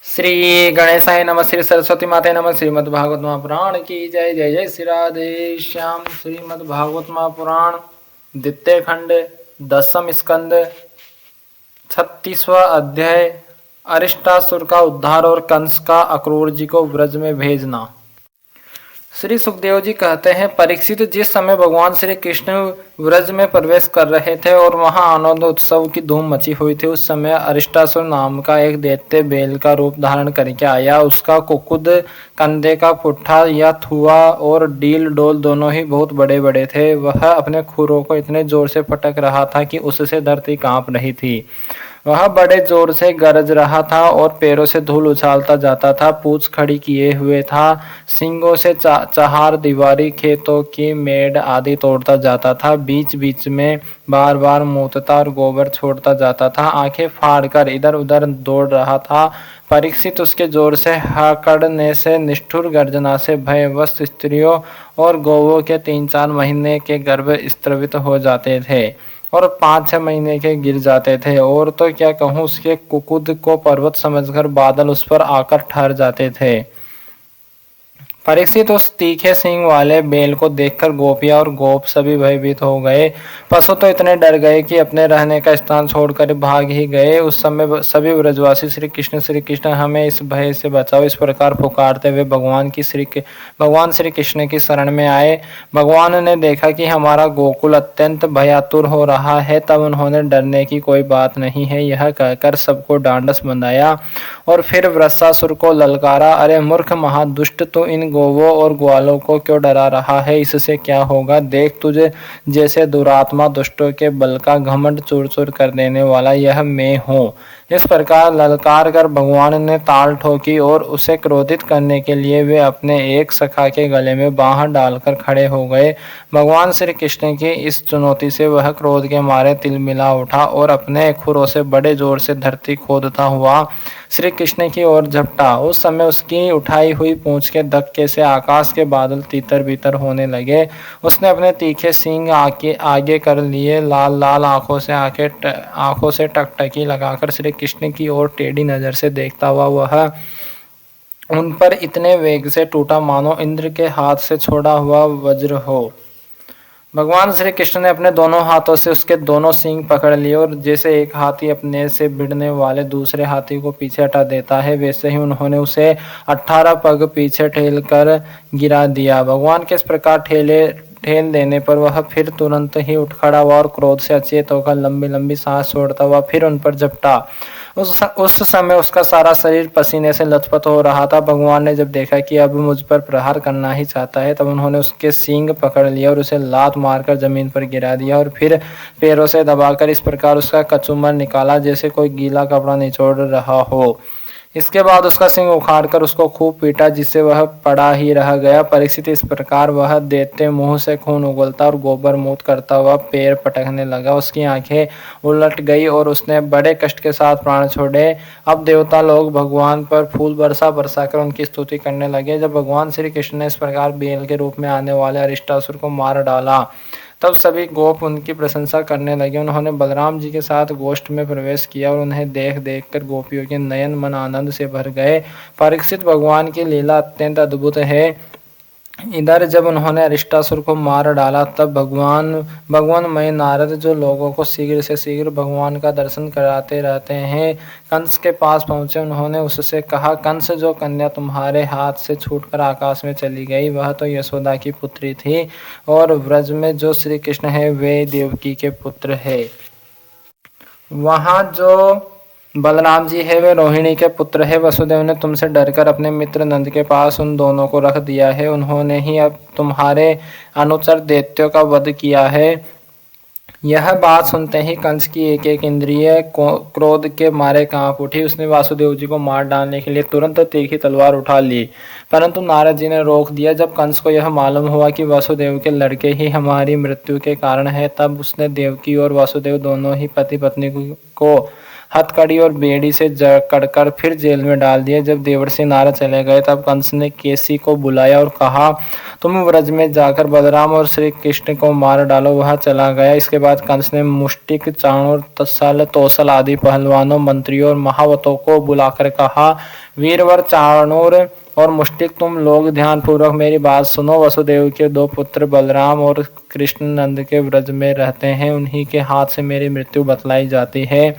श्री गणेशाय नमः। श्री सरस्वती माते नमः। श्रीमद् भागवत महापुराण की जय। जय जय श्री राधे श्याम। श्रीमद् भागवत महापुराण द्वितीय खंड 10वां स्कंद 36वां अध्याय अरिष्टासुर का उद्धार और कंस का अक्रूर जी को व्रज में भेजना। श्री सुखदेव जी कहते हैं, परीक्षित, जिस समय भगवान श्री कृष्ण व्रज में प्रवेश कर रहे थे और वहां आनंद उत्सव की धूम मची हुई थी, उस समय अरिष्टासुर नाम का एक दैत्य बेल का रूप धारण करके आया। उसका कुकुद, कंधे का पुट्ठा या थुआ और डील डोल दोनों ही बहुत बड़े बड़े थे। वह अपने खुरों को इतने जोर से पटक रहा था कि उससे धरती कांप रही थी। वह बड़े जोर से गरज रहा था और पैरों से धूल उछालता जाता था। पूंछ खड़ी किए हुए था। सींगों से चहार दीवारी, खेतों की मेड़ आदि तोड़ता जाता था। बीच बीच में बार बार मूतता और गोबर छोड़ता जाता था। आंखें फाड़कर इधर उधर दौड़ रहा था। परीक्षित उसके जोर से हकड़ने से, निष्ठुर गर्जना से भयवश स्त्रियों और गौवों के 3-4 महीने के गर्भ स्त्रवित हो जाते थे और 5-6 महीने के गिर जाते थे। और तो क्या कहूँ, उसके कुकुद को पर्वत समझकर बादल उस पर आकर ठहर जाते थे। परीक्षित उस तीखे सींग वाले बेल को देखकर गोपियां और गोप सभी भयभीत हो गए। पशु तो इतने डर गए कि अपने रहने का स्थान छोड़कर भाग ही गए। उस समय सभी व्रजवासी श्री कृष्ण हमें इस भय से बचाओ, इस प्रकार पुकारते हुए भगवान श्री कृष्ण की शरण में आए। भगवान ने देखा कि हमारा गोकुल अत्यंत भयातुर हो रहा है, तब उन्होंने डरने की कोई बात नहीं है यह कहकर सबको ढांढस बंधाया और फिर वृषासुर को ललकारा, अरे मूर्ख महादुष्ट, तो इन गोवों और ग्वालों को क्यों डरा रहा है? इससे क्या होगा? देख, तुझे जैसे दुरात्मा दुष्टों के बल का घमंड चूर चूर कर देने वाला यह मैं हूँ। इस प्रकार ललकार कर भगवान ने ताल ठोकी और उसे क्रोधित करने के लिए वे अपने एक सखा के गले में बांह डालकर खड़े हो गए। भगवान श्री कृष्ण की इस चुनौती से वह क्रोध के मारे तिलमिला उठा और अपने खुरों से बड़े जोर से धरती खोदता हुआ श्री कृष्ण की ओर झपटा। उस समय उसकी उठाई हुई पूंछ के धक्के से आकाश के बादल तीतर बीतर होने लगे। उसने अपने तीखे सींग आगे कर लिए। लाल लाल आंखों से टकटकी लगाकर श्री कृष्ण की ओर टेढ़ी नजर से देखता हुआ वह उन पर इतने वेग से टूटा मानो इंद्र के हाथ से छोड़ा हुआ वज्र हो। भगवान श्री कृष्ण ने अपने दोनों हाथों से उसके दोनों सींग पकड़ लिए और जैसे एक हाथी अपने से भिड़ने वाले दूसरे हाथी को पीछे हटा देता है, वैसे ही उन्होंने उसे 18 पग पीछे ठेल कर गिरा दिया। भगवान के इस प्रकार ठेल देने पर वह फिर तुरंत ही उठ खड़ा हुआ और क्रोध से अचेत होकर लंबी लंबी सांस छोड़ता हुआ फिर उन पर झपटा। उस समय उसका सारा शरीर पसीने से लथपथ हो रहा था। भगवान ने जब देखा कि अब मुझ पर प्रहार करना ही चाहता है, तब उन्होंने उसके सींग पकड़ लिया और उसे लात मारकर जमीन पर गिरा दिया और फिर पैरों से दबाकर इस प्रकार उसका कचूमर निकाला जैसे कोई गीला कपड़ा निचोड़ रहा हो। इसके बाद उसका सिंह उखाड़कर उसको खूब पीटा, जिससे वह पड़ा ही रह गया। परीक्षित, इस प्रकार वह देते मुंह से खून उगलता और गोबर मूत करता हुआ पैर पटकने लगा। उसकी आंखें उलट गई और उसने बड़े कष्ट के साथ प्राण छोड़े। अब देवता लोग भगवान पर फूल बरसा बरसा कर उनकी स्तुति करने लगे। जब भगवान श्री कृष्ण ने इस प्रकार बेल के रूप में आने वाले अरिष्टासुर को मार डाला, तब सभी गोप उनकी प्रशंसा करने लगे। उन्होंने बलराम जी के साथ गोष्ठ में प्रवेश किया और उन्हें देख देख कर गोपियों के नयन मन आनंद से भर गए। परीक्षित, भगवान की लीला अत्यंत अद्भुत है। इधर जब उन्होंने अरिष्टासुर को मार डाला, तब भगवानमय नारद, जो लोगों को शीघ्र से शीघ्र भगवान का दर्शन कराते रहते हैं, कंस के पास पहुंचे। उन्होंने उससे कहा, कंस, जो कन्या तुम्हारे हाथ से छूटकर आकाश में चली गई, वह तो यशोदा की पुत्री थी, और व्रज में जो श्री कृष्ण है वे देवकी के पुत्र है। वहाँ जो बलराम जी है वे रोहिणी के पुत्र है। वसुदेव ने तुमसे डरकर अपने मित्र नंद के पास उन दोनों को रख दिया है। उन्होंने ही अब तुम्हारे अनुचर दैत्यों का वध किया है। यह बात सुनते ही कंस की एक एक इंद्रिय क्रोध के मारे कांप उठी। उसने वासुदेव जी को मार डालने के लिए तुरंत तीखी तलवार उठा ली, परंतु नारद जी ने रोक दिया। जब कंस को यह मालूम हुआ कि वासुदेव के लड़के ही हमारी मृत्यु के कारण है, तब उसने देवकी और वासुदेव दोनों ही पति पत्नी को हथकड़ी और बेड़ी से जकड़कर फिर जेल में डाल दिया। जब देवर्षि नारद चले गए तब कंस ने केसी को बुलाया और कहा, तुम व्रज में जाकर बलराम और श्री कृष्ण को मार डालो। वह चला गया। इसके बाद कंस ने मुष्टिक, चाणूर, तत्सल, तोसल आदि पहलवानों, मंत्रियों और महावतों को बुलाकर कहा, वीरवर, चाणूर और मुष्टिक, तुम लोग ध्यान पूर्वक मेरी बात सुनो। वसुदेव के दो पुत्र बलराम और कृष्ण नंद के व्रज में रहते हैं। उन्हीं के हाथ से मेरी मृत्यु बतलाई जाती है।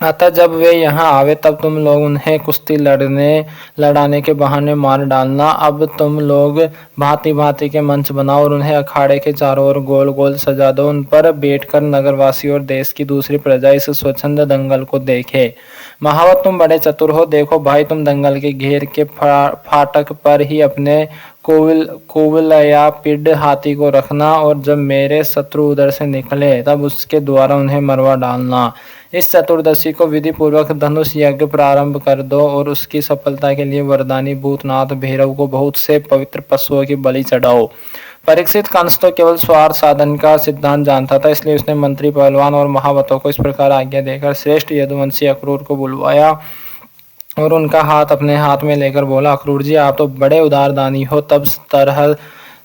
अतः जब वे यहाँ आवे तब तुम लोग उन्हें कुश्ती लड़ाने के बहाने मार डालना। अब तुम लोग भांति भांति के मंच बनाओ और उन्हें अखाड़े के चारों ओर गोल गोल सजा दो। उन पर बैठकर नगरवासी और देश की दूसरी प्रजा इस स्वच्छंद दंगल को देखे। महावत, तुम बड़े चतुर हो। देखो भाई, तुम दंगल के घेर के फाटक पर ही अपने कोविल या पिड हाथी को रखना और जब मेरे शत्रु उधर से निकले तब उसके द्वारा उन्हें मरवा डालना। इस चतुर्दशी को विधि पूर्वक धनुष यज्ञ प्रारंभ कर दो और उसकी सफलता के लिए वरदानी भूतनाथ भैरव को बहुत से पवित्र पशुओं की बलि चढ़ाओ। परीक्षित, कंस तो केवल स्वार्थ साधन का सिद्धांत जानता था, इसलिए उसने मंत्री, पहलवान और महावतों को इस प्रकार आज्ञा देकर श्रेष्ठ यदुवंशी अक्रूर को बुलवाया और उनका हाथ अपने हाथ में लेकर बोला, अक्रूर जी, आप तो बड़े उदारदानी हो,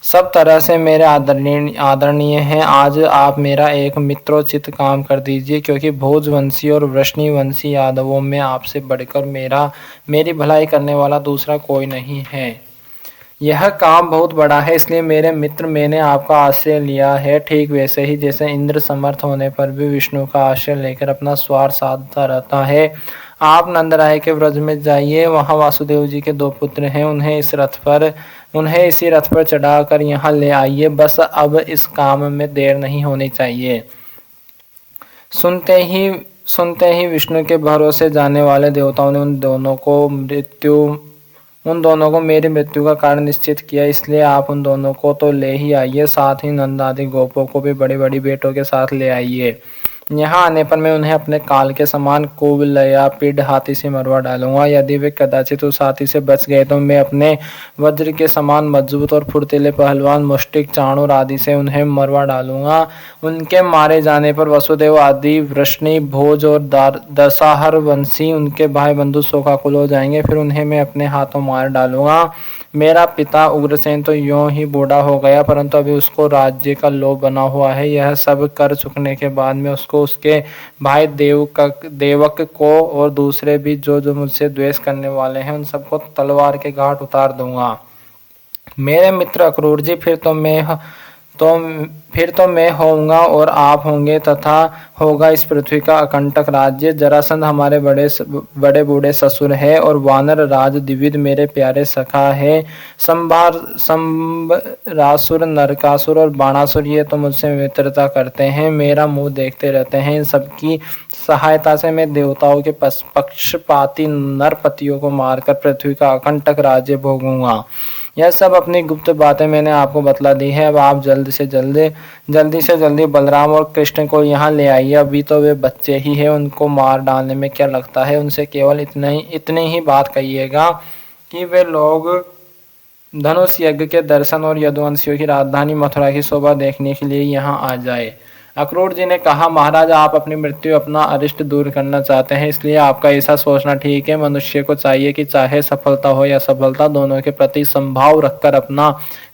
सब तरह से मेरे आदरणीय हैं। आज आप मेरा एक मित्रोचित काम कर दीजिए, क्योंकि भोजवंशी और वृष्णिवंशी यादवों में आपसे बढ़कर मेरी भलाई करने वाला दूसरा कोई नहीं है। यह काम बहुत बड़ा है, इसलिए मेरे मित्र, मैंने आपका आश्रय लिया है। ठीक वैसे ही जैसे इंद्र समर्थ होने पर भी विष्णु का आश्रय लेकर अपना स्वार्थ साधता रहता है। आप नंदराय के व्रज में जाइए, वहाँ वासुदेव जी के दो पुत्र हैं, उन्हें इसी रथ पर चढ़ाकर यहाँ ले आइए। बस अब इस काम में देर नहीं होनी चाहिए। सुनते ही विष्णु के भरोसे जाने वाले देवताओं ने उन दोनों को मेरी मृत्यु का कारण निश्चित किया, इसलिए आप उन दोनों को तो ले ही आइए, साथ ही नंद आदि गोपों को भी बड़ी बड़ी बेटों के साथ ले आइए। यहाँ आने पर मैं उन्हें अपने काल के समान कोविल या पीढ़ हाथी से मरवा डालूंगा। यदि वे कदाचित उस हाथी से बच गए तो मैं अपने वज्र के समान मजबूत और फुर्तीले पहलवान मुष्टिक, चाणूर आदि से उन्हें मरवा डालूंगा। उनके मारे जाने पर वसुदेव आदि, वृष्णि, भोज और दशाहर वंशी उनके भाई बंधु शोकाकुल हो जाएंगे। फिर उन्हें मैं अपने हाथों मार डालूंगा। मेरा पिता उग्रसेन तो यूं ही बूढ़ा हो गया, परंतु अभी उसको राज्य का लोभ बना हुआ है। यह सब कर चुकने के बाद में उसको, उसके भाई देवक को और दूसरे भी जो मुझसे द्वेष करने वाले हैं, उन सबको तलवार के घाट उतार दूंगा। मेरे मित्र अक्रूर जी, फिर तो मैं होऊंगा और आप होंगे तथा होगा इस पृथ्वी का अकंटक राज्य। जरासंध हमारे बड़े बूढ़े ससुर है और वानर राज द्विविध मेरे प्यारे सखा है। संबरासुर, नरकासुर और बाणासुर ये तो मुझसे मित्रता करते हैं, मेरा मुंह देखते रहते हैं। इन सबकी सहायता से मैं देवताओं के पक्षपाती नरपतियों को मारकर पृथ्वी का अकंटक राज्य भोगूंगा। यह सब अपनी गुप्त बातें मैंने आपको बतला दी है। अब आप जल्दी से जल्दी बलराम और कृष्ण को यहाँ ले आइए। अभी तो वे बच्चे ही हैं, उनको मार डालने में क्या लगता है। उनसे केवल इतनी ही बात कहिएगा कि वे लोग धनुष यज्ञ के दर्शन और यदुवंशियों की राजधानी मथुरा की शोभा देखने के लिए यहाँ आ जाए। अक्रूर जी ने कहा, महाराज, आप अपनी मृत्यु, अपना अरिष्ट दूर करना चाहते हैं, इसलिए आपका ऐसा सोचना ठीक है। मनुष्य को चाहिए कि चाहे सफलता हो या सफलता, दोनों के प्रति संभाव रखकर अपना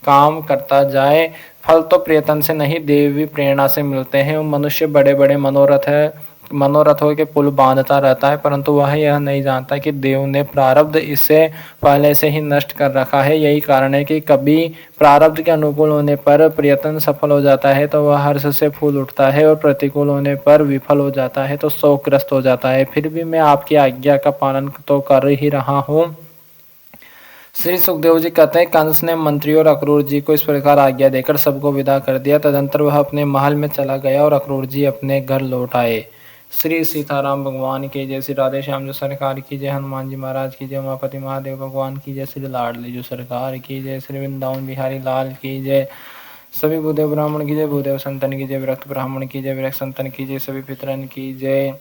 काम करता जाए। फल तो प्रयत्न से नहीं, देवी प्रेरणा से मिलते हैं। मनुष्य बड़े बड़े मनोरथों के पुल बांधता रहता है, परंतु वह यह नहीं जानता कि देव ने प्रारब्ध इसे पहले से ही नष्ट कर रखा है। यही कारण है कि कभी प्रारब्ध के अनुकूल होने पर प्रयत्न सफल हो जाता है तो वह हर्ष से फूल उठता है, और प्रतिकूल होने पर विफल हो जाता है तो शोकग्रस्त हो जाता है। फिर भी मैं आपकी आज्ञा का पालन तो कर ही रहा हूँ। श्री सुखदेव जी कहते हैं, कंस ने मंत्रियों और अक्रूर जी को इस प्रकार आज्ञा देकर सबको विदा कर दिया। तदंतर वह अपने महल में चला गया और अक्रूर जी अपने घर लौट आए। श्री सीताराम भगवान की जय, श्री राधे श्याम जो सरकार की जय, हनुमान जी महाराज की जय, उमापति महादेव भगवान की जय, श्री लाडली जो सरकार की जय, श्री वृंदावन बिहारी लाल की जय, सभी भूदेव ब्राह्मण की जय, भूदेव संतन की जय, विरक्त ब्राह्मण की जय, विरक्त संतन की जय, सभी पितरन की जय।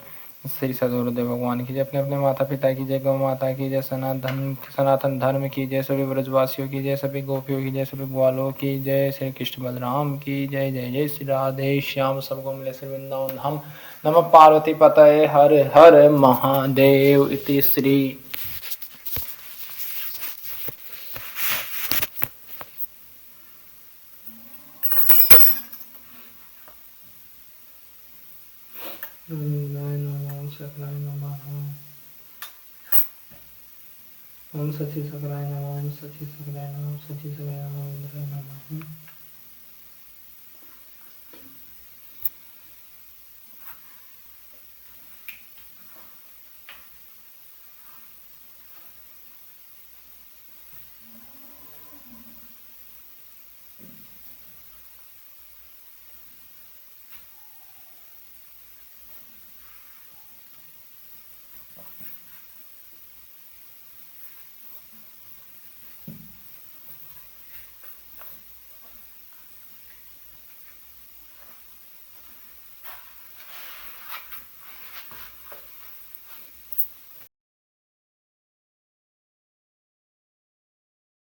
श्री सदगुरुदेव भगवान की जय। अपने अपने माता पिता की जय, गौ माता की जय, सनातन धर्म की जय, सभी ब्रजवासियों की जय, सभी गोपियों की जय, सभी ग्वालों की जय, श्री कृष्ण बलराम की जय। जय जय श्री राधे श्याम सबको मिले श्री वृंदावन धाम। नमः पार्वती पतये हर हर महादेव। इति श्री ओम सकराय नमः। ओम सची सकराय नमः। ओम सची सकराय नमः। ओम सची सकराय नमः।